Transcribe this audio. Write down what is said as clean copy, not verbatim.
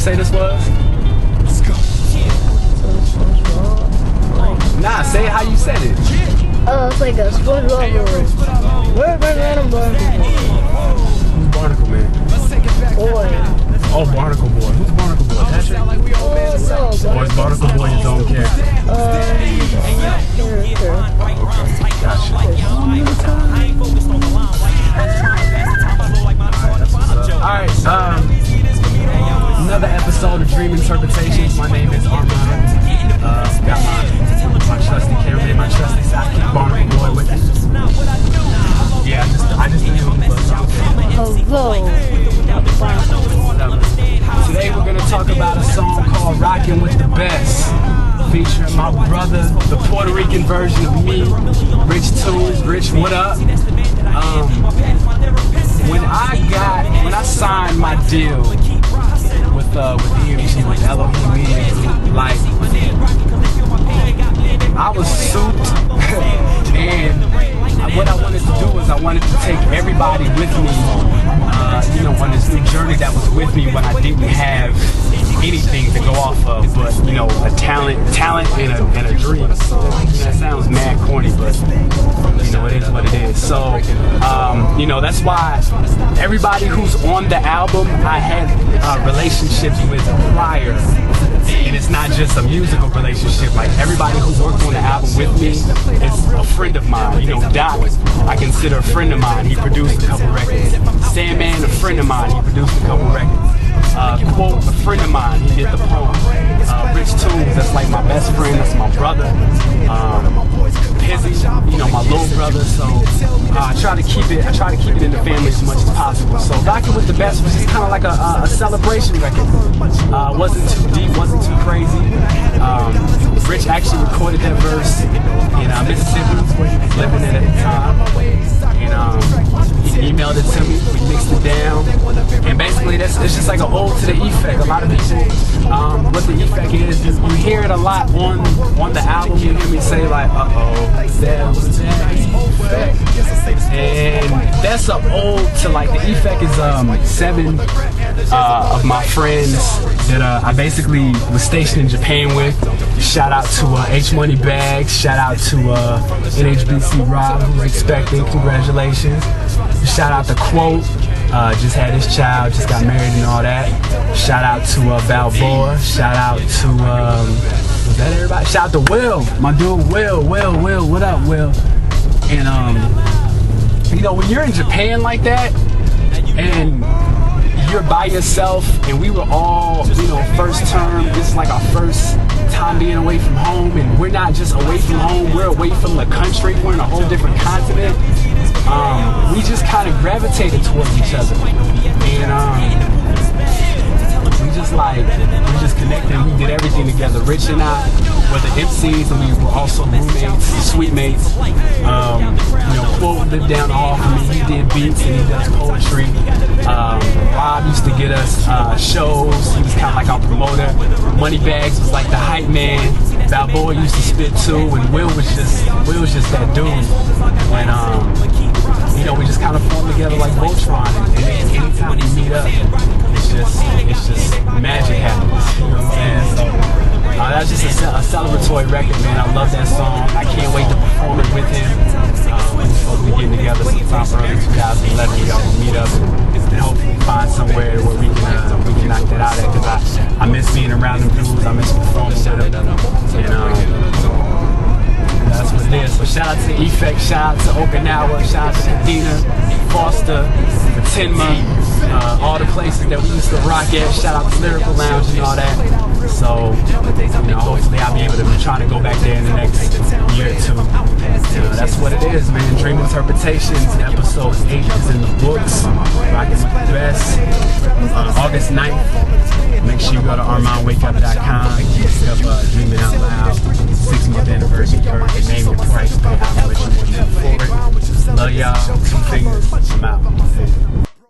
say this was? Let's go. Nah, say it how you said it. It's like a SpongeBob movie. Where's Barnacle Who's Barnacle Man? Boy. Oh, Barnacle Boy. Who's Barnacle Boy? Patrick? No. Or is Barnacle Boy his own character? Gotcha. Alright, another episode of Dream Interpretations. My name is Armond. Got my trusty cameraman, my trusty sidekick, Barnacle Boy with me. Yeah, I just didn't know. Hello. Today we're gonna talk about a song called "Rockin' with the Best," featuring my brother, the Puerto Rican version of me, Rich Tunes. Rich, what up? When I signed my deal with EMG, with Elohim Media, like I was souped, and what I wanted to do was I wanted to take everybody with me, on this new journey that was with me when I didn't have anything to go off of, but a talent and a dream. That sounds mad corny, but it is what it is. So that's why everybody who's on the album I had relationships with prior, and it's not just a musical relationship. Like everybody who worked on the album with me is a friend of mine. Doc, I consider a friend of mine. He produced a couple records. Sandman, a friend of mine. He produced a couple records. Quote, a friend of mine. He did the poem. Rich Tunes, that's like my best friend. That's my brother. Pizzy, my little brother. So I try to keep it in the family as much as possible. So Rockin' with the Best was just kind of like a celebration record. Wasn't too deep, wasn't too crazy. Rich actually recorded that verse in Mississippi, where he was living at the time. And he emailed it to me. We mixed it down, and basically it's just like an ode to the effect. A lot of people, what the effect is you hear it a lot on the album. You hear me say like, that was that effect. And that's an ode to like the effect is 7 of my friends that I basically was stationed in Japan with. Shout out to H Money Bags. Shout out to NHBC Rob, who's expecting. Congratulations. Shout out to Quote. Just had his child, just got married and all that. Shout out to Balboa. Shout out to was that everybody? Shout out to Will, my dude Will. What up, Will? And when you're in Japan like that, and you're by yourself, and we were all, first term, this is like our first time being away from home, and we're not just away from home, we're away from the country, we're in a whole different continent. We just kind of gravitated towards each other, and we just connected. We did everything together. Rich and I were the MCs, and we were also roommates, sweet mates. Quote lived down the hall from me. He did beats and he does poetry. Rob used to get us shows. He was kind of like our promoter. Moneybags was like the hype man. Balboa used to spit too, and Will was just that dude. And we just kind of formed together like Voltron. And anytime we meet up, it's just magic happens. You know what I'm saying? So that's just a celebratory record, man. I love that song. I can't wait to perform it with him. We're supposed to be getting together sometime early 2011. We all will meet up and hopefully find somewhere where we can knock that out at. Because I miss being around them dudes. I miss performing with them. And that's what it is. So shout out to Effect, shout out to Okinawa, shout out to Kadena, Foster, Fatima, all the places that we used to rock at. Shout out to Lyrical Lounge and all that. So, hopefully I'll be able to try to go back there in the next year or two. That's what it is, man. Dream Interpretations, episode 8 is in the books. Rockin' with the Best. August 9th. Make sure you go to ArmondWakeUp.com. Look up Dreaming Out Loud. 6-month anniversary. Name the price. Pay how much you want to forward. Love y'all. 2 fingers. I'm out.